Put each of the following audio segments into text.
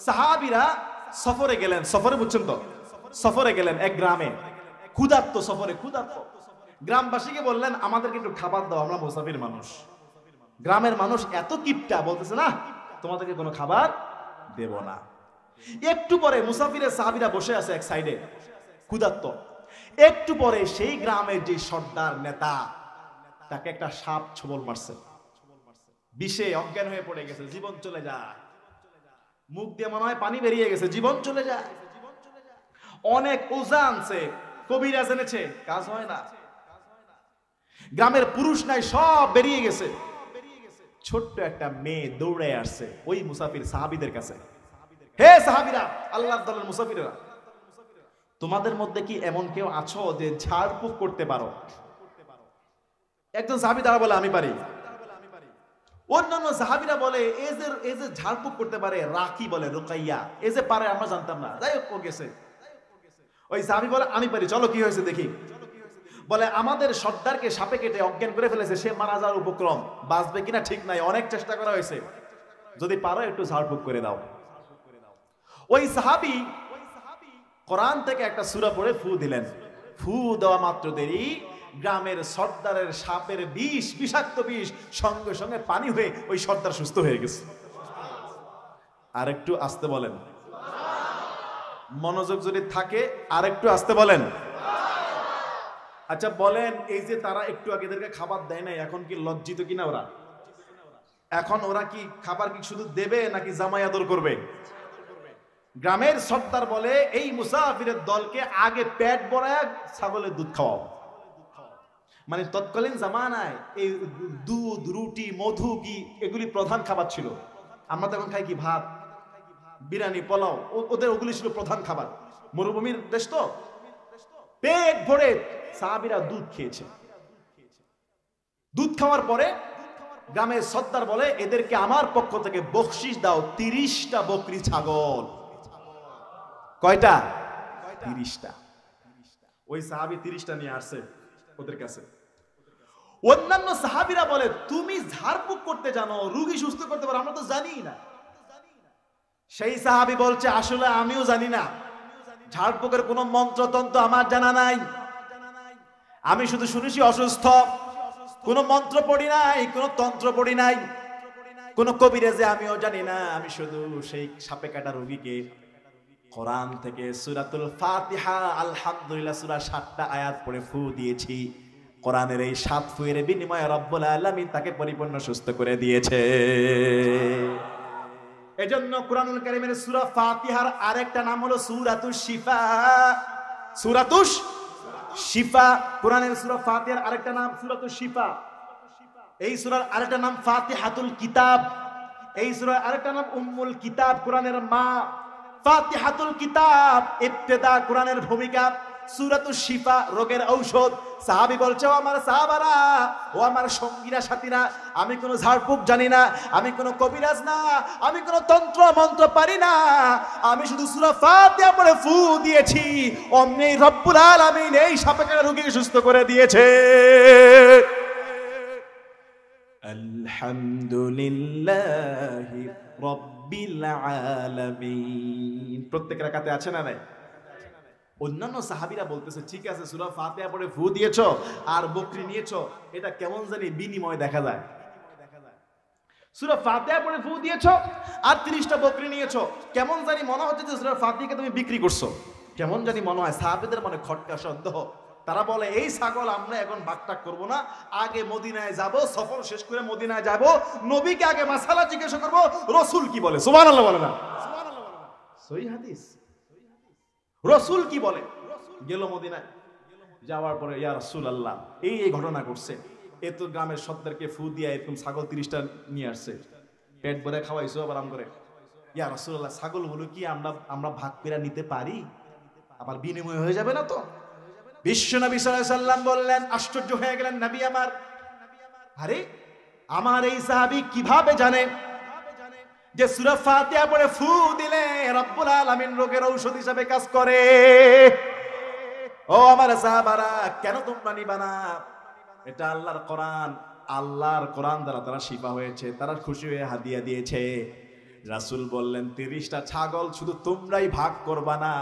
সাহাবীরা সফরে গেলেন, সফরে বুঝছেন তো, সফরে গেলেন এক গ্রামে, ক্ষুধার্ত, সফরে ক্ষুধার্ত। গ্রামবাসীকে বললেন আমাদেরকে একটু খাবার দাও, আমরা মুসাফির মানুষ। গ্রামের মানুষ এত কিপটা, বলতেছে না তোমাদেরকে কোনো খাবার দেব না। একটু পরে মুসাফিরের সাহাবীরা বসে আছে এক সাইডে, ক্ষুধার্ত। একটু পরে সেই গ্রামের যে সর্দার নেতা, তাকে একটা সাপ ছোবল মারছে, বিষে অজ্ঞান হয়ে পড়ে গেছে, জীবন চলে যায়। মুখ দিয়ে মনে হয় পানি বেরিয়ে গেছে, জীবন চলে যায়। অনেক ওঝা আনছে, কবিরাজ এনেছে, কাজ হয় না। গ্রামের পুরুষ নাই, সব বেরিয়ে গেছে। ছোট্ট একটা মেয়ে দৌড়ে আসছে ওই মুসাফির সাহাবীদের কাছে। হে সাহাবীরা, আল্লাহর দলের মুসাফিররা, তোমাদের মধ্যে কি এমন কেউ আছো যে ঝাড়ফুঁক করতে পারো? একজন সাহাবী দ্বারা বলে আমি পারি। অন্যান্য সাহাবীরা বলে এই যে ঝাড়ফুঁক করতে পারে, রাকি বলে, রুকাইয়া, এই যে পারে আমরা জানতাম না, যাই হোক ও গেছে। ওই সাহাবী বলে আমি পারি, চলো কি হয়েছে দেখি। বলে আমাদের সর্দারকে সাপে কেটে অজ্ঞান করে ফেলেছে, সে মারা যাওয়ার উপক্রম, বাঁচবে কিনা ঠিক নাই, অনেক চেষ্টা করা হয়েছে, যদি পারো একটু ঝাড়ফুঁক করে দাও। ওই সাহাবী কোরআন থেকে একটা সূরা পড়ে ফু দিলেন। ফু দেওয়া মাত্র দেরি, গ্রামের সর্দারের সাপের বিষ, বিষাক্ত বিষ সঙ্গে সঙ্গে পানি হয়ে ওই সর্দার সুস্থ হয়ে গেছে। আর একটু আসতে বলেন, মনোযোগ যদি থাকে আর একটু আসতে বলেন। আচ্ছা বলেন, এই যে তারা একটু আগে এদেরকে খাবার দেয় নাই, এখন কি লজ্জিত কিনা ওরা? এখন ওরা কি খাবার কি শুধু দেবে নাকি জামাই আদর করবে? গ্রামের সর্দার বলে এই মুসাফিরের দলকে আগে পেট ভরায় ছাগলের দুধ খাওয়াও। মানে তৎকালীন জামানায় এই দুধ, রুটি, মধু, ঘি এগুলি প্রধান খাবার ছিল। আমরা তো এখন খাই কি ভাত, বিরিয়ানি, পোলাও, ওদের ওগুলি ছিল প্রধান খাবার। মরুভূমির দেশ তো, পেট ভরে সাহাবীরা দুধ খেয়েছে। দুধ খাওয়ার পরে গ্রামের সর্দার বলে এদেরকে আমার পক্ষ থেকে বকশিশ দাও 30টা বকরি ছাগল। কয়টা? 30টা। ওই সাহাবী 30টা নিয়ে আসছে ওদের কাছে। অন্যান্য সাহাবীরা বলে তুমি ঝাড়ফুঁক করতে জানো, রোগী সুস্থ করতে পারো, আমরা তো জানি না। সেই সাহাবী বলছে আসলে আমিও জানি না, ঝাড়ফুঁকের কোনো মন্ত্রতন্ত্র আমার জানা নাই, আমি শুধু শুনেছি অসুস্থ, কোনো মন্ত্র পড়ি নাই, কোনো তন্ত্র পড়ি নাই, কোনো কবিরাজে আমিও জানি না। আমি শুধু সেই সাপে কাটা রোগীকে কোরআন থেকে সূরাতুল ফাতিহা, আলহামদুলিল্লাহ সূরা 7টা আয়াত পড়ে ফু দিয়েছি। কোরআনের এই 7 ফুয়ের বিনিময়ে রব্বুল আলামিন তাকে পরিপূর্ণ সুস্থ করে দিয়েছে। এজন্য কোরআনুল কারীমের সূরা ফাতিহার আরেকটা নাম হলো সূরাতুশ শিফা। সূরাতুশ শিফা, কোরআনের সূরা ফাতিহার আরেকটা নাম সূরাতুশ শিফা। এই সূরার আরেকটা নাম ফাতিহাতুল কিতাব। এই সূরার আরেকটা নাম উম্মুল কিতাব, কোরআনের মা। ফাতিহাতুল কিতাব ইবতিদা, কোরআনের ভূমিকা। সূরাতুশ শিফা, রোগের ঔষধ। সাহাবী বলছে ও আমার সাহাবারা, ও আমার সঙ্গীরা, সাথীরা, আমি কোনো ঝাড়ফুঁক জানি না, আমি কোনো কবিরাজ না, আমি কোনো তন্ত্র মন্ত্র পারি না, আমি শুধু সূরা ফাতিহা পড়ে ফু দিয়েছি, অমনি রব্বুল আলামিন এই সাপে কাটা রোগীকে সুস্থ করে দিয়েছে। আলহামদুলিল্লাহি রাব্বিল আলামিন। প্রত্যেক রাকাতে আছে না নাই? অন্যান্য সাহাবীরা বলতেছে ঠিক আছে সূরা ফাতিহা পড়ে ফু দিয়েছো আর বকরি নিয়েছো, এটা কেমন জানি বিনিময় দেখা যায়। সূরা ফাতিহা পড়ে ফু দিয়েছো আর 30টা বকরি নিয়েছো, কেমন জানি মনে হচ্ছে যে সূরা ফাতিহাকে তুমি বিক্রি করছো, কেমন জানি মনে হয়। সাহাবীদের মনে খটকা সন্দেহ। তারা বলে এই ছাগল আমরা এখন বাগটাক করব না, আগে মদিনায় যাব, সফর শেষ করে মদিনায় যাব, নবীকে আগে মাসালা জিজ্ঞাসা করব, রাসূল কি বলে। সুবহানাল্লাহ বলে না? সহিহ হাদিস। রাসূল কি বলে? গেল মদিনায়, যাওয়ার পরে ইয়া রাসূলুল্লাহ এই ঘটনা ঘটছে, এ তো গ্রামের সর্দারকে ফু দিয়ে এরকম ছাগল 30টা নিয়ে আসছে, পেট ভরে খাওয়াইছো আরাম করে। ইয়া রাসূলুল্লাহ ছাগলগুলো কি আমরা ভাগ করে নিতে পারি? আবার বিনিময় হয়ে যাবে না তো? বিশ্বনবী সাল্লাল্লাহু আলাইহি সাল্লাম বললেন, আশ্চর্য হয়ে গেলেন নবী আমার, আরে আমার এই সাহাবী কিভাবে জানে যে সূরা ফাতিহা পড়ে ফু দিলে রব্বুল আলামিন রোগের ঔষধ হিসেবে কাজ করে? ও আমার সাহাবারা, কেন তোমরা নিবা না? এটা আল্লাহর কোরআন, আল্লাহর কোরআন দ্বারা তারা শিফা হয়েছে, তারা খুশি হয়ে হাদিয়া দিয়েছে। রাসূল বললেন 30টা ছাগল শুধু তোমরাই ভাগ করবা না,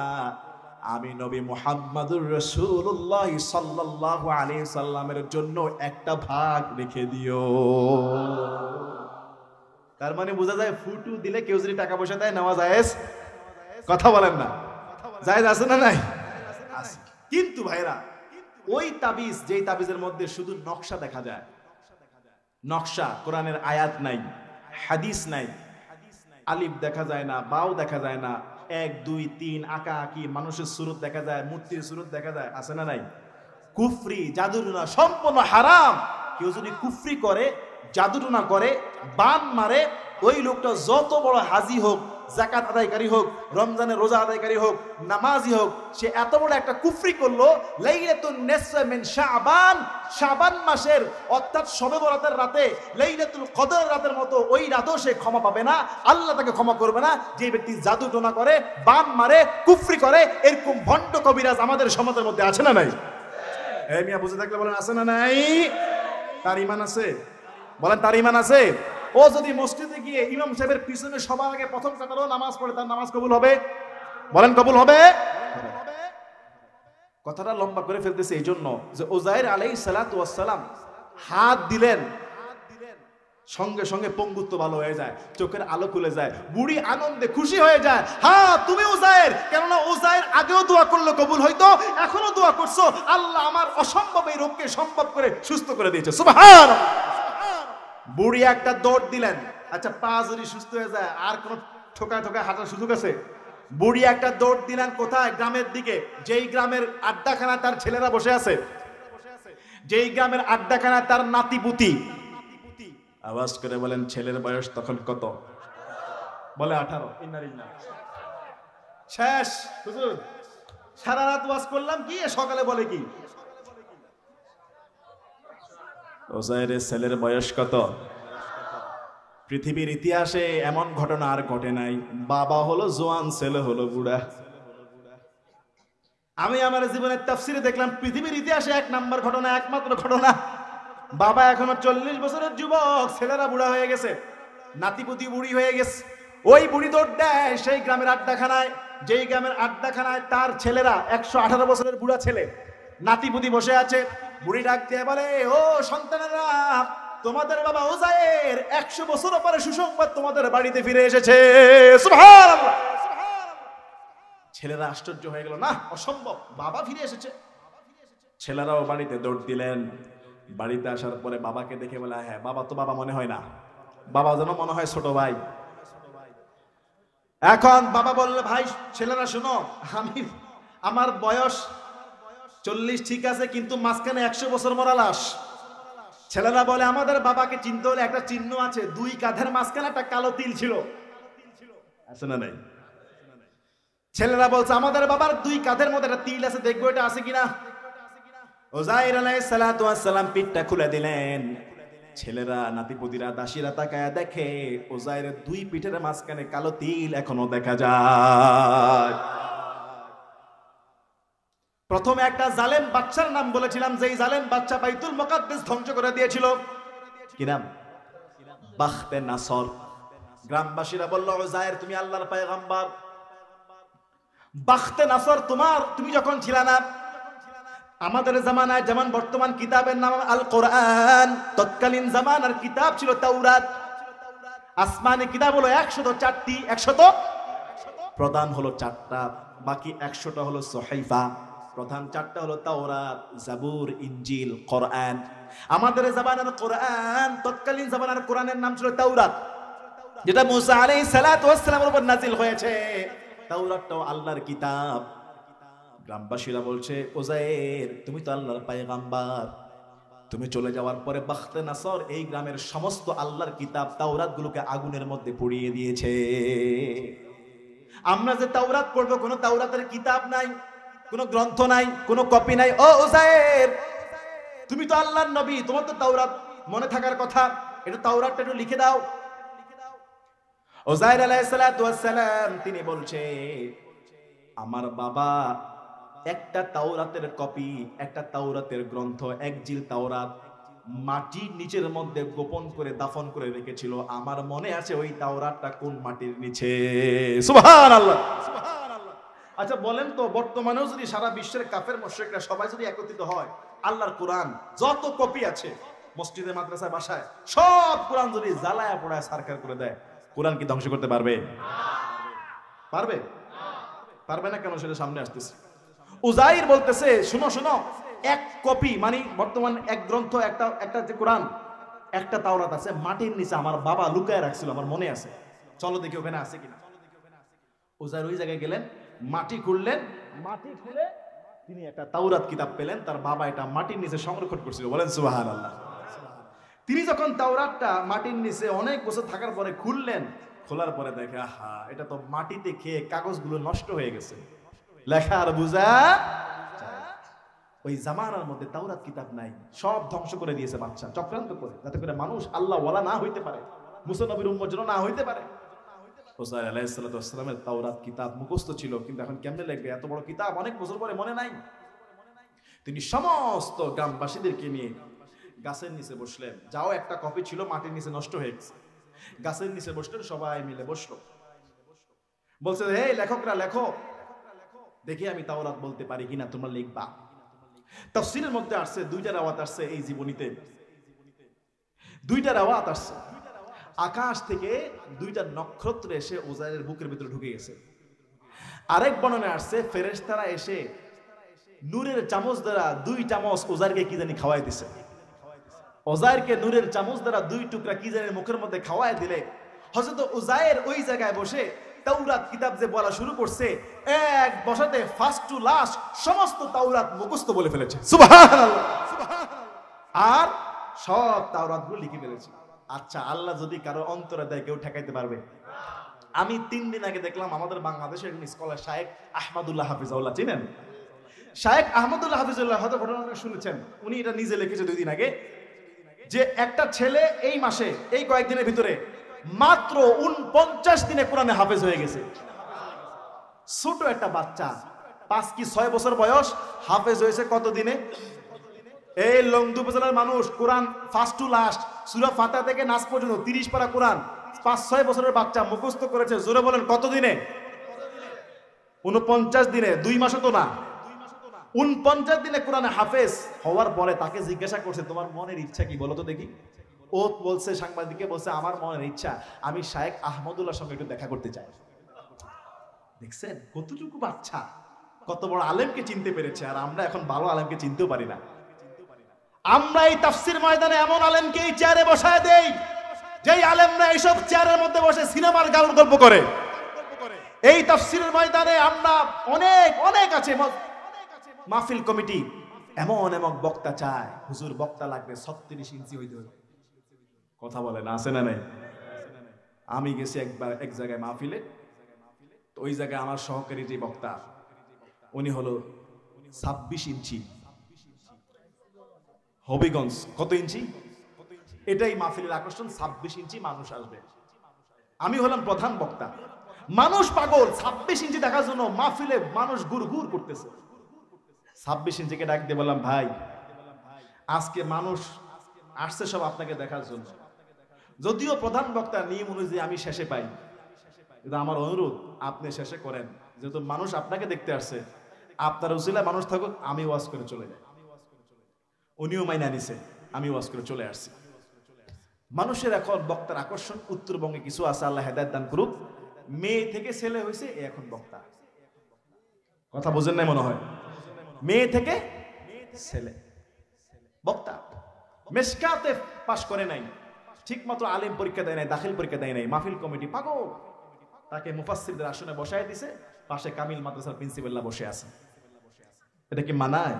আমি নবী মুহাম্মদুর রাসূলুল্লাহ সাল্লাল্লাহু আলাইহি সাল্লামের জন্য একটা ভাগ রেখে দিও। তার মানে বোঝা যায় ফুটু দিলে কেউ যদি টাকা পয়সা দেয় নেওয়া জায়েজ? কথা বলেন না, জায়েজ আছে না নাই? আছে। কিন্তু ভাইরা ওই তাবিজ, যেই তাবিজের মধ্যে শুধু নকশা দেখা যায়, নকশা, কোরআনের আয়াত নাই, হাদিস নাই, আলিফ দেখা যায় না, বাও দেখা যায় না, 1 2 3 আঁকা আঁকি, মানুষের সুরত দেখা যায়, মূর্তির সুরত দেখা যায়, আছে না নাই? কুফরি জাদুটুনা সম্পূর্ণ হারাম। কেউ যদি কুফরি করে, জাদুটুনা করে, বান মারে, ওই লোকটা যত বড় হাজি হোক, যাকাত আদায়কারী হোক, রমজানের রোজা আদায়কারী হোক, নামাজি হোক, সে এত বড় একটা কুফরি করলো, লাইলাতুন নিসফ মিন শাবান, শাবান মাসের অর্থাৎ শবে বরাতের রাতে, লাইলাতুল কদর রাতের মতো ওই রাতেও সে ক্ষমা পাবে না, আল্লাহ তাকে ক্ষমা করবে না। যে ব্যক্তি জাদু টোনা করে, বান মারে, কুফরি করে, এরকম ভণ্ড কবিরাজ আমাদের সমাজের মধ্যে আছে না নাই? এই মিয়া বুঝে থাকলে বলেন আছে না নাই? তার ঈমান আছে? বলেন তার ঈমান আছে? ও যদি মসজিদে গিয়ে ইমাম সাহেবের পিছনে সবার আগে প্রথম কাতারেও নামাজ পড়ে, তার নামাজ কবুল হবে? বলেন কবুল হবে? কথাটা লম্বা করে ফেলতেছে এই জন্য যে উযাইর আলাইহিস সালাতু ওয়াস সালাম হাত দিলেন, সঙ্গে সঙ্গে পঙ্গুত্ব ভালো হয়ে যায়, চোখের আলো খুলে যায়, বুড়ি আনন্দে খুশি হয়ে যায়। হ্যাঁ তুমি উযাইর, কেননা উযাইর আগেও দোয়া করলে কবুল হইতো, এখনো দোয়া করছো, আল্লাহ আমার অসম্ভব এই রোগকে সম্ভব করে সুস্থ করে দিয়েছে। সুবহানাল্লাহ। বুড়ি একটা দৌড় দিলেন, আচ্ছা পা যদি সুস্থ হয়ে যায় আর কোন ঠোকা ঠোকা হাঁটার সুযোগ আছে? বুড়ি একটা দৌড় দিলেন কোথায়? গ্রামের দিকে। যেই গ্রামের আড্ডাখানা তার ছেলেরা বসে আছে, যেই গ্রামের আড্ডাখানা তার নাতিপুতি। আওয়াজ করে বলেন ছেলের বয়স তখন কত? বলে 18। শেষ হুজুর, সারা রাত ওয়াজ করলাম কি, সকালে বলে কি? উযাইরের ছেলের বয়স কত? পৃথিবীর ইতিহাসে এমন ঘটনা আর ঘটে নাই, বাবা হলো জোয়ান, ছেলে হলো বুড়া। আমি আমার জীবনের তাফসিরে দেখলাম পৃথিবীর ইতিহাসে 1 নাম্বার ঘটনা, একমাত্র ঘটনা, বাবা এখনো 40 বছরের যুবক, ছেলেরা বুড়া হয়ে গেছে, নাতিপুতি বুড়ি হয়ে গেছে। ওই বুড়ি দৌড় দেয় সেই গ্রামের আড্ডাখানায়, যেই গ্রামের আড্ডাখানায় তার ছেলেরা 118 বছরের বুড়া ছেলে, নাতিপুতি বসে আছে। বুড়ি ডাক দিয়ে বলে, ও সন্তানেরা, তোমাদের বাবা উযাইর 100 বছর পরে সুসংবাদ তোমাদের বাড়িতে ফিরে এসেছে। সুবহানাল্লাহ। ছেলেরা আশ্চর্য হয়ে গেল, না অসম্ভব, বাবা ফিরে এসেছে। ছেলেরাও বাড়িতে দৌড় দিলেন। বাড়িতে আসার পরে বাবাকে দেখে বলে, হ্যাঁ বাবা তো বাবা মনে হয় না, বাবা যেন মনে হয় ছোট ভাই। এখন বাবা বললে, ভাই ছেলেরা শোনো, আমার বয়স 40 ঠিক আছে, কিন্তু মাঝখানে 100 বছর মরা লাশ। ছেলেরা বলে, আমাদের বাবাকে চিনতে হলে একটা চিহ্ন আছে, 2 কাঁধের মাঝখানে একটা কালো তিল ছিল, আছে না নাই? ছেলেরা বলছে, আমাদের বাবার 2 কাঁধের মধ্যে একটা তিল আছে, দেখবো এটা আছে কিনা। উযাইর আলাইহিস সালাতু ওয়াস সালাম পিঠটা খুলে দিলেন। ছেলেরা, নাতিপুতিরা, দাসীরা তাকায় দেখে উযাইরের 2 পিঠের মাঝখানে কালো তিল এখনো দেখা যায়। প্রথমে একটা জালেম বাচ্চার নাম বলেছিলাম, যেই জালেম বাচ্চা বাইতুল মুকাদ্দাস ধ্বংস করে দিয়েছিল, কি নাম? বাখতে নাসর। গ্রামবাসীরা বলল, উযাইর তুমি আল্লাহর পয়গম্বর, বাখতে নাসর তুমি যখন ছিল না, আমাদের জামানায় যেমন বর্তমান কিতাবের নাম আল কোরআন, তৎকালীন জামানার কিতাব ছিল তাওরাত। আসমানি কিতাব হলো 104টি, 100 প্রধান হলো 4টা, বাকি 100টা হলো সহিফা। প্রধান 4টা হলো তাওরাত, জাবুর, ইনজিল, কোরআন। আমাদের জামানার কোরআন, তৎকালীন জামানার কোরআনের নাম ছিল তাওরাত, যেটা মুসা আলাইহিস সালাতু ওয়াস সালামের উপর নাজিল হয়েছে। তাওরাতটাও আল্লাহর কিতাব। গ্রামবাসীরা বলছে, উযাইর তুমি তো আল্লাহর পয়গম্বর, তুমি চলে যাওয়ার পরে বাখতে নাসর এই গ্রামের সমস্ত আল্লাহর কিতাব তাওরাত গুলোকে আগুনের মধ্যে পুড়িয়ে দিয়েছে। আমরা যে তাওরাত পড়বো, কোনো তাওরাতের কিতাব নাই, কোনো গ্রন্থ নাই, কোনো কপি নাই। ও উযাইর, তুমি তো আল্লাহর নবী, তোমার তো তাওরাত মনে থাকার কথা, একটু তাওরাতটা একটু লিখে দাও। উযাইর আলাইহিস সালাতু ওয়াস সালাম তিনি বলছে, আমার বাবা একটা তাওরাতের কপি, একটা তাওরাতের গ্রন্থ, 1 জিল তাওরাত মাটির নিচের মধ্যে গোপন করে দাফন করে রেখেছিল। আমার মনে আছে ওই তাওরাতটা কোন মাটির নিচে। সুবহানাল্লাহ। আচ্ছা বলেন তো, বর্তমানেও যদি সারা বিশ্বের কাফের মুশরিকরা সবাই যদি একত্রিত হয়, আল্লাহর কোরআন যত কপি আছে মসজিদে, মাদ্রাসায়, বাসায়, সব কোরআন যদি জ্বালায়া পোড়ায় সারকার করে দেয়, কোরআন কি ধ্বংস করতে পারবে? পারবে? পারবে না কেন? সেটা সামনে আসতেছে। উজাইর বলতেছে, শুনো শুনো, এক কপি মানে বর্তমান এক গ্রন্থ, একটা যে কোরআন, একটা তাওরাত আছে মাটির নিচে, আমার বাবা লুকায় রাখছিল, আমার মনে আছে, চলো দেখি ওখানে আছে কিনা। উজাইর ওই জায়গায় গেলেন, মাটি খুললেন, মাটি খুলে তিনি একটা তাওরাত কিতাব পেলেন, তার বাবা এটা মাটির নিচে সংরক্ষণ করছিল। বলেন সুবহানাল্লাহ। তিনি যখন তাওরাতটা মাটির নিচে অনেক বছর থাকার পরে খুললেন, খোলার পরে দেখে আহা, এটা তো মাটিতে খেয়ে কাগজগুলো নষ্ট হয়ে গেছে, লেখা আর বুঝা। ওই জামানার মধ্যে তাওরাত কিতাব নাই, সব ধ্বংস করে দিয়েছে বাচ্চা চক্রান্ত করে, যাতে করে মানুষ আল্লাহ ওয়ালা না হইতে পারে, মুসা নবীর উম্মত যেন না হইতে পারে। হুসাইন আলাইহিস সালাতু ওয়াস সালামের তাওরাত কিতাব মুখস্থ ছিল, কিন্তু এখন কেমনে লিখবে? এত বড় কিতাব অনেক বছর পরে মনে নাই। তিনি সমস্ত গ্রামবাসীদেরকে নিয়ে গাছের নিচে বসলেন। যাও একটা কপি ছিল মাটির নিচে নষ্ট হয়ে গেছে, গাছের নিচে বসলেন, সবাই মিলে বসলো। বলছে, হে লেখকরা লেখো, দেখি আমি তাওরাত বলতে পারি কিনা, তোমরা লিখবা। তাফসীরের মধ্যে আসছে দুইটা রাওয়াত আসছে এই জীবনীতে, দুইটা রাওয়াত আসছে। আকাশ থেকে দুইটা নক্ষত্র এসে উজাইরের বুকের ভিতরে ঢুকে গেছে। আরেক বর্ণনায় আসছে ফেরেশতারা এসে নূরের চামচ দ্বারা 2 চামচ উজাইরকে কি জানি খাওয়াই দিছে। উজাইরকে নূরের চামচ দ্বারা 2 টুকরা কি জানি মুখের মধ্যে খাওয়াই দিলে হযরত উজাইর ওই জায়গায় বসে তাওরাত কিতাব যে বলা শুরু করছে, এক বসাতে ফার্স্ট টু লাস্ট সমস্ত তাওরাত মুখস্থ বলে ফেলেছে। সুবহানাল্লাহ। আর সব তাওরাতগুলো লিখে ফেলেছে। আচ্ছা, আল্লাহ যদি কারো অন্তরে দেয়, কেউ ঠেকাইতে পারবে? আমি 3 দিন আগে দেখলাম আমাদের বাংলাদেশের একজন স্কলার শায়েখ আহমদুল্লাহ হাফিজাউল্লাহ, চিনেন? শায়েখ আহমদুল্লাহ হাফিজাউল্লাহ হয়তো ঘটনা শুনেছেন, উনি এটা নিজে লিখেছে 2 দিন আগে, যে একটা ছেলে এই মাসে, এই কয়েকদিনের ভিতরে মাত্র 49 দিনে কোরআনে হাফেজ হয়ে গেছে। ছোট একটা বাচ্চা, 5 কি 6 বছর বয়স, হাফেজ হয়েছে কত দিনে? এই লংদু উপজেলার মানুষ কোরআন ফার্স্ট টু লাস্ট সূরা ফাতিহা থেকে নাস পর্যন্ত 30 পারা কোরআন 5-6 বছরের বাচ্চা মুখস্থ করেছে। জোরে বলেন কত দিনে? 49 দিনে। 2 মাসও তো না, 49 দিনে কোরআনে হাফেজ হওয়ার পরে তাকে জিজ্ঞাসা করছে, তোমার মনের ইচ্ছা কি বলো তো দেখি। ও বলছে, সাংবাদিককে বলছে, আমার মনের ইচ্ছা আমি শায়েখ আহমদুল্লাহর সঙ্গে একটু দেখা করতে চাই। দেখছেন কতটুকু বাচ্চা কত বড় আলেমকে চিনতে পেরেছে, আর আমরা এখন ভালো আলেমকে চিনতেও পারি না। আমরা এই তাফসীর ময়দানে এমন আলেমকে এই চেয়ারে বসায় দেই, যেই আলেমরা এইসব চেয়ারের মধ্যে বসে সিনেমার গান গল্প করে। এই তাফসীরের ময়দানে আমরা অনেক অনেক আছে মাহফিল কমিটি, এমন এমন বক্তা চায়, হুজুর বক্তা লাগবে 36 ইঞ্চি হইতে হবে। কথা বলে না, আছে না নাই? আমি গেছি একবার এক জায়গায় মাহফিলে, তো ওই জায়গায় আমার সহকারী যে বক্তা, উনি হলো 26 ইঞ্চি। হবিগঞ্জ কত ইঞ্চি? এটাই মাহফিলের আকর্ষণ, 26 ইঞ্চি মানুষ আসবে। আমি হলাম প্রধান বক্তা, মানুষ পাগল 26 ইঞ্চি দেখার জন্য, মাহফিলে মানুষ গুড়গুড় করতেছে। 26 ইঞ্চিকে ডাক দিয়ে বললাম, ভাই আজকে মানুষ আসছে সব আপনাকে দেখার জন্য, যদিও প্রধান বক্তা নিয়ম অনুযায়ী আমি শেষে পাই, কিন্তু আমার অনুরোধ আপনি শেষে করেন, যেহেতু মানুষ আপনাকে দেখতে আসছে, আপনার উসিলায় মানুষ থাকুক, আমি ওয়াজ করে চলে যাই। উনিও মাইনা নিছে, আমি ওয়াজ করে চলে আসছি। মানুষের এখন বক্তার আকর্ষণ উত্তরবঙ্গে কিছু আছে, আল্লাহ হেদায়েত দান করুক, মেয়ে থেকে ছেলে হয়েছে এখন বক্তা। কথা বোঝেন নাই মনে হয়? মেয়ে থেকে ছেলে বক্তা, মেশকাতে পাশ করে নাই, ঠিক মতো আলিম পরীক্ষা দেয় নাই, দাখিল পরীক্ষা দেয় নাই, মাহফিল কমিটি পাগল, তাকে মুফাসসিরদের আসনে বসায় দিছে, পাশে কামিল মাদ্রাসার প্রিন্সিপালরা বসে আছে। এটা কি মানায়?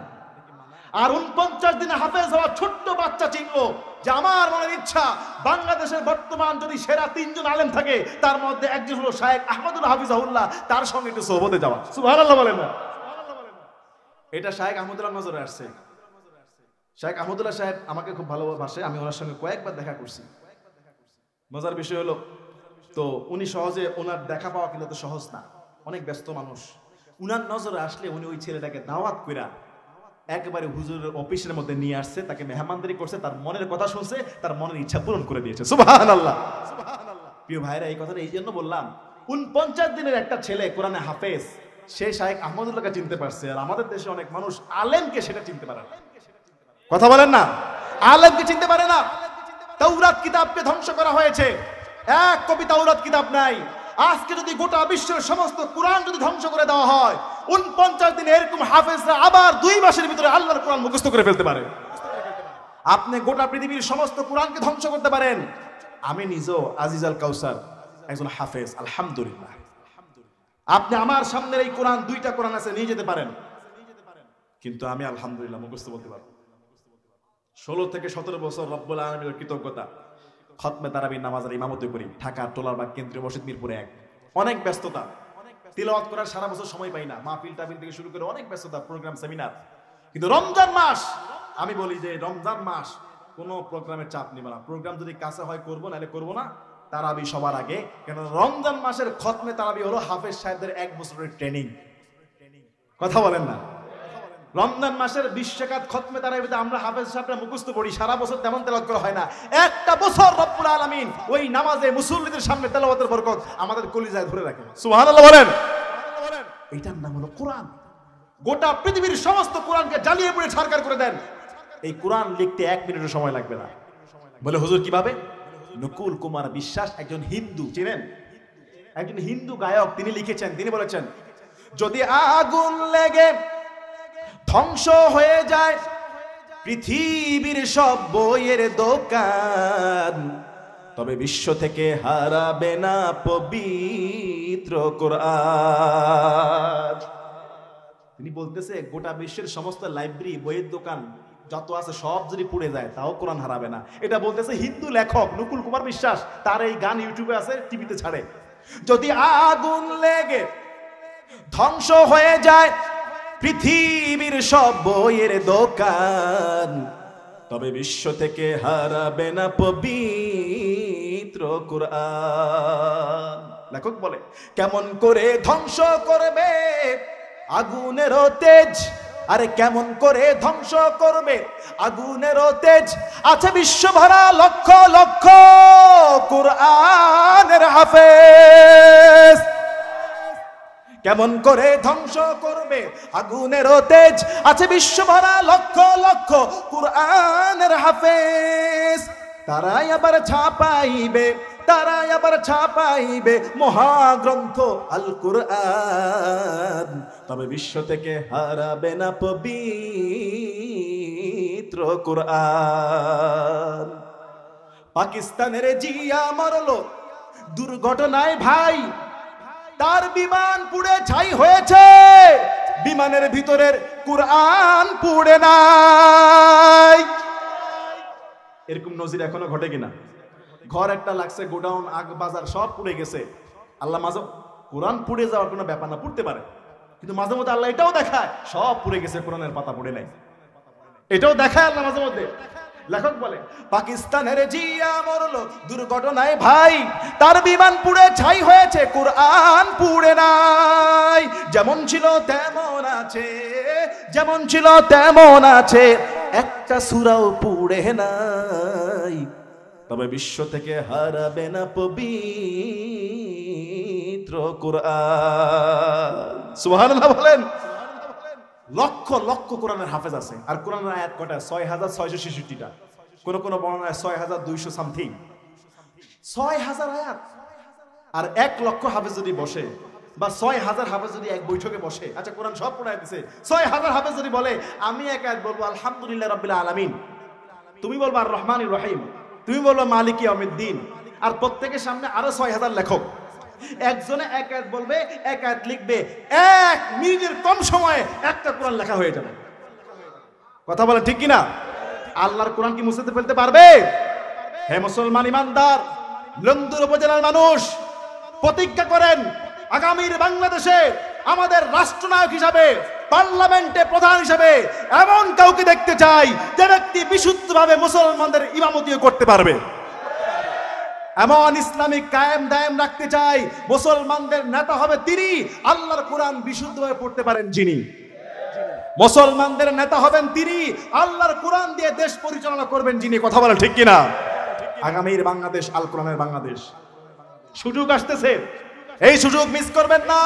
আর 49 দিনে হাফেজ হওয়া ছোট্ট বাচ্চা চিনলো যে আমার মনের ইচ্ছা বাংলাদেশের বর্তমান যদি সেরা 3 জন আলেম থাকে, তার মধ্যে একজন হলো শায়েখ আহমদুল্লাহ হাফিজাহুল্লাহ, তার সঙ্গে একটু সোহবতে যাওয়া। সুবহানাল্লাহ বলেন না? এটা শায়েখ আহমদুল্লাহ নজরে আসছে। শায়েখ আহমদুল্লাহ সাহেব আমাকে খুব ভালোবাসে, আমি ওনার সঙ্গে কয়েকবার দেখা করছি। মজার বিষয় হলো, তো উনি সহজে, ওনার দেখা পাওয়া কিন্তু তো সহজ না, অনেক ব্যস্ত মানুষ। উনার নজরে আসলে উনি ওই ছেলেটাকে দাওয়াত কইরা একেবারে হুজুরের অফিসের মধ্যে নিয়ে আসছে, তাকে মেহমানদারি করছে, তার মনের কথা শুনছে, তার মনের ইচ্ছা পূরণ করে দিয়েছে। সুবহানাল্লাহ। প্রিয় ভাইরা, এই কথাটা এই জন্য বললাম, 49 দিনের একটা ছেলে কোরআনে হাফেজ, সে শাইখ আহমদুল্লাহকে চিনতে পারছে, আর আমাদের দেশে অনেক মানুষ আলেমকে সেটা চিনতে পারে না। কথা বলেন না, আলেমকে চিনতে পারে না। তাওরাত কিতাবকে ধ্বংস করা হয়েছে, এক কপি তাওরাত কিতাব নাই। আজকে যদি গোটা বিশ্বের সমস্ত কোরআন যদি ধ্বংস করে দেওয়া হয়, 49 দিনে এরকম হাফেজরা আবার 2 মাসের ভিতরে আল্লাহর কোরআন মুখস্থ করে ফেলতে পারে। আপনি গোটা পৃথিবীর সমস্ত কোরআনকে ধ্বংস করতে পারেন। আমি নিজেও আজিজ আল কাউসার একজন হাফেজ, আলহামদুলিল্লাহ। আপনি আমার সামনের এই কোরআন, 2টা কোরআন আছে, নিয়ে যেতে পারেন, কিন্তু আমি আলহামদুলিল্লাহ মুখস্থ বলতে পারবো। 16 থেকে 17 বছর রব্বুল আলামিনের কৃতজ্ঞতা, খতমে তারাবির নামাজের ইমামতি করি ঢাকার টোলারবাগ কেন্দ্রীয় মসজিদ মিরপুরে 1। অনেক ব্যস্ততা, তিলাওয়াত করার সারা বছর সময় পাই না, মাহফিল টাফিল থেকে শুরু করে অনেক ব্যস্ততা, প্রোগ্রাম সেমিনার। কিন্তু রমজান মাস, আমি বলি যে রমজান মাস কোনো প্রোগ্রামের চাপ নিব না। প্রোগ্রাম যদি কাছে হয় করবো, নাহলে করবো না। তারাবি সবার আগে, কেন রমজান মাসের খতমে তারাবি হলো হাফেজ সাহেবদের 1 বছরের ট্রেনিং। কথা বলেন না, রমজান মাসের 20 রাকাত খতমে তারাবিতে আমরা হাফেজ সাহেবরা মুখস্থ পড়ি, সারা বছর তেমন তেলাওয়াত করা হয় না। একটা বছর রব্বুল আলামিন ওই নামাজে মুসল্লিদের সামনে তেলাওয়াতের বরকত আমাদের কলিজায় ধরে রাখে। সুবহানাল্লাহ বলেন। এইটার নাম হলো কোরআন। গোটা পৃথিবীর সমস্ত কোরআনকে জ্বালিয়ে পুড়ে ছারখার করে দেন, এই কোরআন লিখতে 1 মিনিটও সময় লাগবে না। বলে হুজুর কিভাবে? নকুল কুমার বিশ্বাস একজন হিন্দু, চিনেন? একজন হিন্দু গায়ক, তিনি লিখেছেন, তিনি বলেছেন, যদি আগুন লেগে ধ্বংস হয়ে যায় পৃথিবীর সব বইয়ের দোকান, তবে বিশ্ব থেকে হারাবে না পবিত্র কোরআন। তিনি বলতেছে গোটা বিশ্বের সমস্ত লাইব্রেরি, বইয়ের দোকান যত আছে সব যদি পুড়ে যায় তাও কোরআন হারাবে না। এটা বলতেছে হিন্দু লেখক নকুল কুমার বিশ্বাস, তার এই গান ইউটিউবে আছে, টিভিতে ছাড়ে। যদি আগুন লেগে ধ্বংস হয়ে যায় পৃথিবীর সব বইয়ের দোকান, তবে বিশ্ব থেকে হারাবে না পবিত্র কোরআন। লেখক বলে, কেমন করে ধ্বংস করবে আগুনের তেজ, আরে কেমন করে ধ্বংস করবে আগুনের তেজ, আছে বিশ্ব ভরা লক্ষ লক্ষ কোরআনের হাফেজ। কেমন করে ধ্বংস করবে আগুনের তেজ, আছে বিশ্ব ভরা লক্ষ লক্ষ কোরআনের হাফেজ। তারাই আবার ছাপাইবে, তারাই আবার ছাপাইবে মহাগ্রন্থ আল কোরআন, তবে বিশ্ব থেকে হারাবে না পবিত্র কোরআন। পাকিস্তানের জিয়া মরলো দুর্ঘটনায় ভাই, তার বিমান পুড়ে ছাই হয়েছে, বিমানের ভিতরের কোরআন পুড়ে নাই। এরকম নজির এখনো ঘটে কিনা? ঘর একটা লাগছে, গোডাউন, আগ বাজার সব পুড়ে গেছে। আল্লাহ মাঝে কোরআন পুড়ে যাওয়ার কোনো ব্যাপার না, পুড়তে পারে, কিন্তু মাঝে মধ্যে আল্লাহ এটাও দেখায় সব পুড়ে গেছে, কোরআনের পাতা পুড়ে নাই, এটাও দেখায় আল্লাহ মাঝে মধ্যে। লেখক বলে, পাকিস্তানের জিয়া মরলো দুর্ঘটনায় ভাই, তার বিমান পুড়ে ছাই হয়েছে, কোরআন পুড়ে নাই। যেমন ছিল তেমন আছে, যেমন ছিল তেমন আছে, একটা সূরাও পুড়ে নাই, তবে বিশ্ব থেকে হারাবে না পবিত্র কোরআন। সুবহানাল্লাহ বলেন। লক্ষ লক্ষ কোরআনের হাফেজ আছে, আর কোরআনের আয়াত কটা? 6666টা, কোন কোন বর্ণনায় 6200 সামথিং, 6000 আয়াত। আর 1 লক্ষ হাফেজ যদি বসে, বা 6000 হাফেজ যদি এক বৈঠকে বসে, আচ্ছা কোরআন সব পড়ায় দিছে, 6000 হাফেজ যদি বলে আমি এক আয়াত বলবো আলহামদুলিল্লাহ রাব্বিল আলামিন, তুমি বলবা আর রহমানির রহিম, তুমি বলবা মালিক ইয়াউমিদ্দিন, আর প্রত্যেকের সামনে আরো 6000 লেখক, একজনে এক আয়াত বলবে, এক আয়াত লিখবে, 1 মিনিটের কম সময়ে একটা কোরআন লেখা হয়ে যাবে। কথা বলেন ঠিক কিনা? আল্লাহর কোরআন কি মুছতে ফেলতে পারবে? হে মুসলমান ইমানদার, লন্দুর উপজেলার মানুষ, প্রতিজ্ঞা করেন আগামীর বাংলাদেশে আমাদের রাষ্ট্রনায়ক হিসাবে, পার্লামেন্টে প্রধান হিসাবে এমন কাউকে দেখতে চাই যে ব্যক্তি বিশুদ্ধভাবে মুসলমানদের ইমামতিও করতে পারবে। এমন ইসলামিক কায়েম দায়েম রাখতে চাই, মুসলমানদের নেতা হবে তিনি, আল্লাহর কোরআন বিশুদ্ধভাবে পড়তে পারেন যিনি। মুসলমানদের নেতা হবেন তিনি, আল্লাহর কোরআন দিয়ে দেশ পরিচালনা করবেন যিনি। কথা বলেন ঠিক কিনা? আগামীর বাংলাদেশ আল কোরআনের বাংলাদেশ। সুযোগ আসতেছে, এই সুযোগ মিস করবেন না।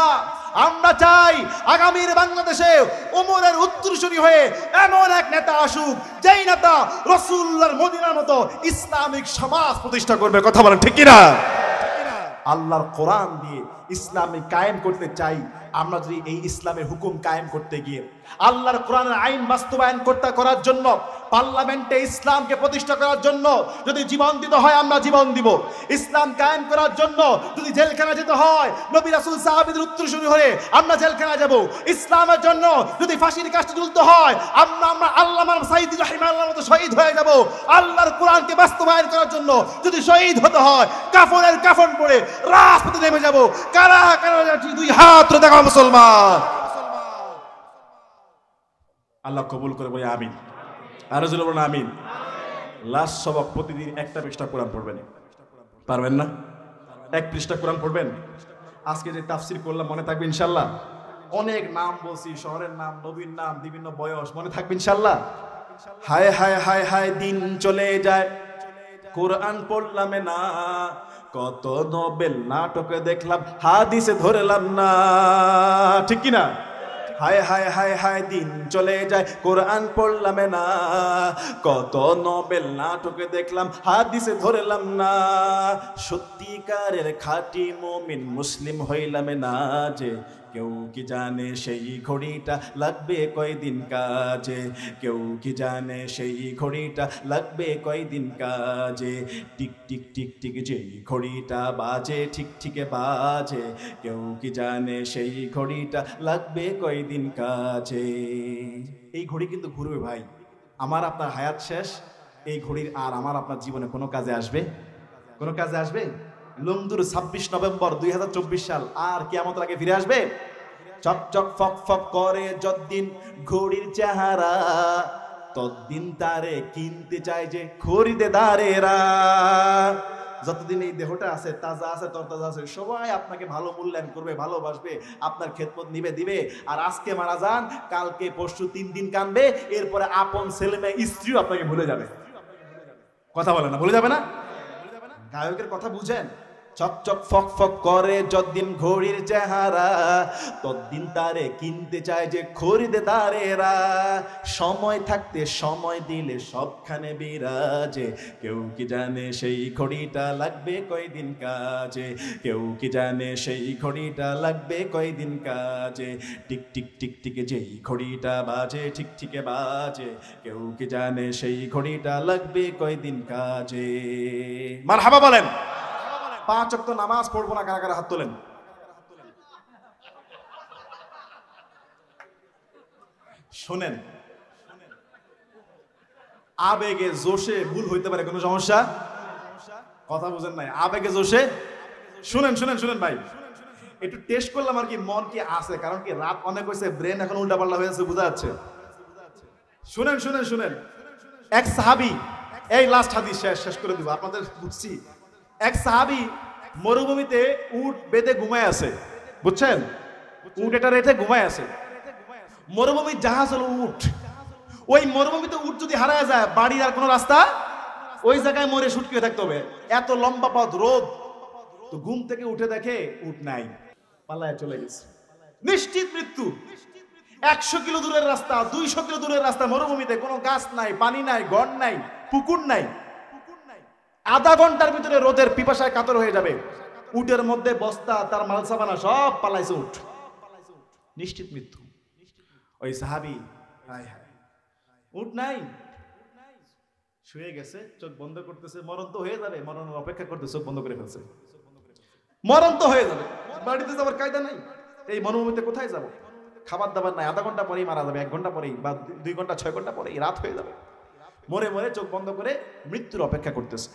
আমরা চাই আগামীর বাংলাদেশে ওমরের উত্তরসূরি হয়ে এমন এক নেতা আসুক, যেই নেতা রাসূলুল্লাহর মদিনার মতো ইসলামিক সমাজ প্রতিষ্ঠা করবে। কথা বলেন ঠিক কিনা? আল্লাহর কোরআন দিয়ে ইসলামে কায়েম করতে চাই। আমরা যদি এই ইসলামের হুকুম কায়েম করতে গিয়ে আল্লাহর কোরআনের আইন বাস্তবায়ন করার জন্য, পার্লামেন্টে ইসলামকে প্রতিষ্ঠা করার জন্য যদি জীবন দিতে হয় আমরা জীবন দিব। ইসলাম কায়েম করার জন্য যদি জেলখানা যেতে হয়, নবী রাসূল সাহাবীদের উত্তরসূরি হয়ে আমরা জেলখানা যাব। ইসলামের জন্য যদি ফাঁসির কাস্টে ঝুলতে হয় আমরা আল্লামা সাঈদী রাহিমাহুল্লাহর মতো শহীদ হয়ে যাব। আল্লাহর কোরআনকে বাস্তবায়ন করার জন্য যদি শহীদ হতে হয়, কাফনের কাফন পরে রাজপথে নেমে যাব। কারা কারা দুই হাত তুলে দেখাও মুসলমান। আল্লাহ কবুল করে বলে আমিন। আর যদি বলেন আমিন। লাস্ট সবক, প্রতিদিন একটা পৃষ্ঠা কোরআন পড়বেন। পারবেন না? এক পৃষ্ঠা কোরআন পড়বেন। আজকে যে তাফসীর করলাম মনে থাকবে ইনশাআল্লাহ? অনেক নাম বলছি, শহরের নাম, নবীর নাম, বিভিন্ন বয়স, মনে থাকবে ইনশাআল্লাহ? হায় হায় হায় হায় দিন চলে যায়, কোরআন পড়লাম না, কত নোবেল নাটকে দেখলাম, হাদিসে ধরলাম না। ঠিক কিনা? হায় হায় হায় হায় দিন চলে যায়, কোরআন পড়লাম না, কত নোবেল নাটকে দেখলাম, হাদিসে ধরলাম না। সত্যিকারের খাঁটি মুমিন মুসলিম হইলাম না যে, কেউ কি জানে সেই ঘড়িটা লাগবে কয়দিন কাজে, কেউ কি জানে সেই ঘড়িটা লাগবে কয়দিন কাজে। টিক টিক টিক টিক যেই ঘড়িটা বাজে ঠিক ঠিকে বাজে, কেউ কি জানে সেই ঘড়িটা লাগবে কয়দিন কাজে। এই ঘড়ি কিন্তু ঘুরবে ভাই, আমার আপনার হায়াত শেষ, এই ঘড়ির আর আমার আপনার জীবনে কোনো কাজে আসবে? কোনো কাজে আসবে? লংদুর 26 নভেম্বর 2024 সাল আর কিয়ামতের আগে ফিরে আসবে? চকচক ফক ফক করে যতদিন ঘড়ির চেহারা, ততদিন তারে কিনতে চায় যে খরিদেদারেরা। যতদিন এই দেহটা আছে, তাজা আছে, তরতাজা আছে, সবাই আপনাকে ভালো মূল্যায়ন করবে, ভালোবাসবে, আপনার খেদমত নিবে দিবে। আর আজকে মারা যান, কালকে পরশু 3 দিন কানবে, এরপরে আপন ছেলে মেয়ে স্ত্রীও আপনাকে ভুলে যাবে। কথা বলে না? ভুলে যাবে না? গায়কের কথা বুঝেন। চকচক ফক ফক করে যতদিন ঘড়ির চেহারা, ততদিন তারে কিনতে চায় যে খরিদেদারেরা। সময় থাকতে সময় দিলে সবখানে বিরাজে, কেউ কি জানে সেই ঘড়িটা লাগবে কয়দিন কাজে, কেউ কি জানে সেই ঘড়িটা লাগবে কয়দিন কাজে। টিক টিক টিক টিক যেই ঘড়িটা বাজে ঠিক ঠিকে বাজে, কেউ কি জানে সেই ঘড়িটা লাগবে কয়দিন কাজে। মারহাবা বলেন। 5 ওয়াক্ত নামাজ পড়বো না, কারা কারা হাত তোলেন? শোনেন, আবেগে জোশে ভুল হইতে পারে, কোনো সমস্যা? কথা বুঝেন নাই? আবেগে জোশে শুনেন শুনেন শুনেন ভাই, একটু টেস্ট করলাম আর কি, মন কি আছে, কারণ কি রাত অনেক হয়েছে, ব্রেন এখন উল্টা পাল্টা হয়েছে, বোঝা যাচ্ছে। শুনেন শুনেন শুনেন, এক সাহাবী, এই লাস্ট হাদিস শেষ করে দিব আপনাদের, বুঝছি। এক সাহাবী মরুভূমিতে উট বেঁধে ঘুমায় আছে, বুঝছেন? উট এটা রেখে ঘুমায় আছে। মরুভূমির জাহাজ হলো উট। ওই মরুভূমিতে উট যদি হারায় যায়, বাড়ির আর কোনো রাস্তা, ওই জায়গায় মরে শুটকিয়ে থাকতে হবে, এত লম্বা পথ, রোদ। তো ঘুম থেকে উঠে দেখে উট নাই, পালায় চলে গেছে, নিশ্চিত মৃত্যু। 100 কিলো দূরের রাস্তা, 200 কিলো দূরের রাস্তা, মরুভূমিতে কোনো গাছ নাই, পানি নাই, ঘর নাই, পুকুর নাই। আধা ঘন্টার ভিতরে রোদের পিপাসায় কাতর হয়ে যাবে। উটের মধ্যে বস্তা, তার মালসাবানা সব পালাইছে উট, নিশ্চিত মৃত্যু। ওই সাহাবী হায় হায়, উট নাই, শুয়ে গেছে, চোখ বন্ধ করতেছে, মরণ তো হয়ে যাবে, মরণের অপেক্ষা করতে চোখ বন্ধ করে ফেলছে। মরণ তো হয়ে যাবে, বাড়িতে যাবার কায়দা নাই, এই মরুভূমিতে কোথায় যাব? খাবার দাবার নাই, আধা ঘন্টা পরেই মারা যাবে, 1 ঘন্টা পরেই, বা 2 ঘন্টা 6 ঘন্টা পরেই রাত হয়ে যাবে। মরে মরে চোখ বন্ধ করে মৃত্যুর অপেক্ষা করতেছে।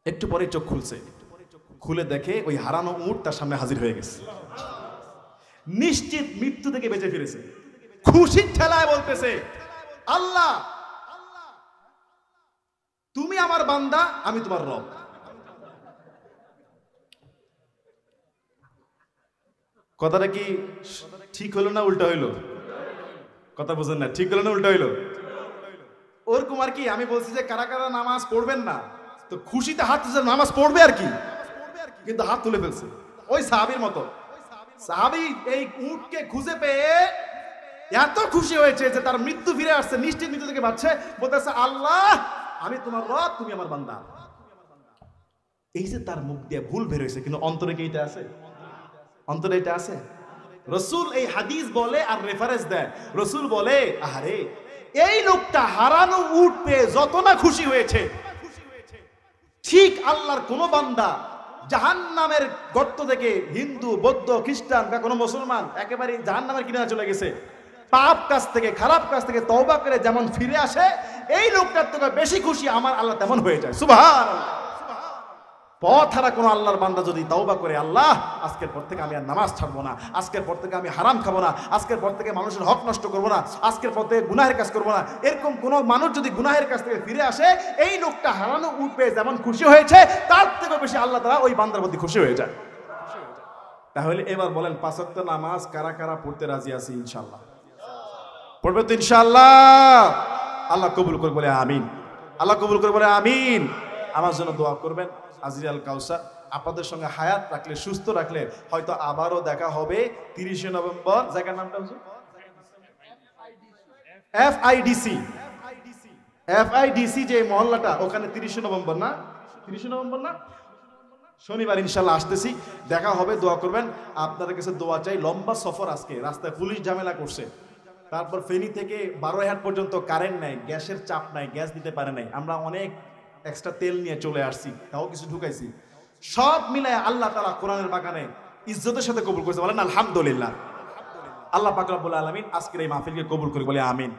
একটু পরে চোখ খুলছে, খুলে দেখে ওই হারানো উট তার সামনে হাজির হয়ে গেছে, নিশ্চিত মৃত্যু থেকে বেঁচে ফিরেছে। খুশির ঠেলায় বলতেছে, আল্লাহ তুমি আমার বান্দা, আমি তোমার রব। কথাটা কি ঠিক হলো না উল্টা হইলো? কথা বুঝেন না, ঠিক হলো না উল্টো হইলো? ওরকম আর কি। আমি বলছি যে কারা কারা নামাজ পড়বেন না, তো খুশিতে হাত তুলছে, নামাজ পড়বে আর কি, কিন্তু হাত তুলে ফেলছে ওই সাহাবীর মতো। সাহাবী এই উটকে খুঁজে পেয়ে এত খুশি হয়েছে যে তার মৃত্যু ফিরে আসছে, নিশ্চিত মৃত্যু থেকে বাঁচছে, বলতেছে আল্লাহ আমি তোমার রব, তুমি আমার বান্দা। এই যে তার মুখ দিয়ে ভুল বের হয়েছে, কিন্তু অন্তরে কি এটা আছে? অন্তরে এটা আছে? রসুল এই হাদিস বলে আর রেফারেন্স দেয়। রসুল বলে আরে এই লোকটা হারানো উট পেয়ে যত না খুশি হয়েছে, ঠিক আল্লাহর কোন বান্দা জাহান্নামের গর্ত থেকে, হিন্দু বৌদ্ধ খ্রিস্টান বা কোনো মুসলমান একেবারে জাহান্নামের কিনারে চলে গেছে, পাপ কাজ থেকে খারাপ কাজ থেকে তওবা করে যেমন ফিরে আসে, এই লোকটার থেকে বেশি খুশি আমার আল্লাহ তেমন হয়ে যায়। সুবহানাল্লাহ। পথ হারা কোনো আল্লাহর বান্দা যদি তওবা করে, আল্লাহ আজকের পর থেকে আমি আর নামাজ ছাড়বো না, আজকের পর থেকে আমি হারাম খাবো না, আজকের পর থেকে মানুষের হক নষ্ট করবো না, আজকের পর থেকে গুনাহের কাজ করবো না, এরকম কোনো মানুষ যদি গুনাহের কাছ থেকে ফিরে আসে, এই লোকটা হারানো উট পেয়ে যেমন খুশি হয়েছে তার থেকে বেশি আল্লাহ তাআলা ওই বান্দার প্রতি খুশি হয়ে যায়। তাহলে এবার বলেন 5 ওয়াক্ত নামাজ কারা কারা পড়তে রাজি আছি? ইনশাআল্লাহ পড়বে তো ইনশাআল্লাহ? আল্লাহ কবুল করে বলে আমিন। আল্লাহ কবুল করে বলে আমিন। আমার জন্য দোয়া করবেন। আজরিয়াল কাউসার আপনাদের সঙ্গে হায়াত রাখলে, সুস্থ রাখলে হয়তো আবারও দেখা হবে 30 নভেম্বর। জায়গার নামটা হচ্ছে এফআইডিসি যে মহল্লাটা, ওখানে 30 নভেম্বর না, 30 নভেম্বর না, শনিবার ইনশাল্লাহ আসতেছি, দেখা হবে। দোয়া করবেন। আপনাদের কাছে দোয়া চাই। লম্বা সফর, আজকে রাস্তায় পুলিশ ঝামেলা করছে, তারপর ফেনী থেকে বারোহাট পর্যন্ত কারেন্ট নাই, গ্যাসের চাপ নাই, গ্যাস দিতে পারে নাই, আমরা অনেক এক্সট্রা তেল নিয়ে চলে আসছি, তাও কিছু ঢুকাইছি। সব মিলায় আল্লাহ তাআলা কোরআনের বাগানে ইজ্জতের সাথে কবুল করেছে। বলেন আলহামদুলিল্লাহ। আল্লাহ পাক রব্বুল আলামিন আজকের এই মাহফিলকে কবুল করে বলে আমিন।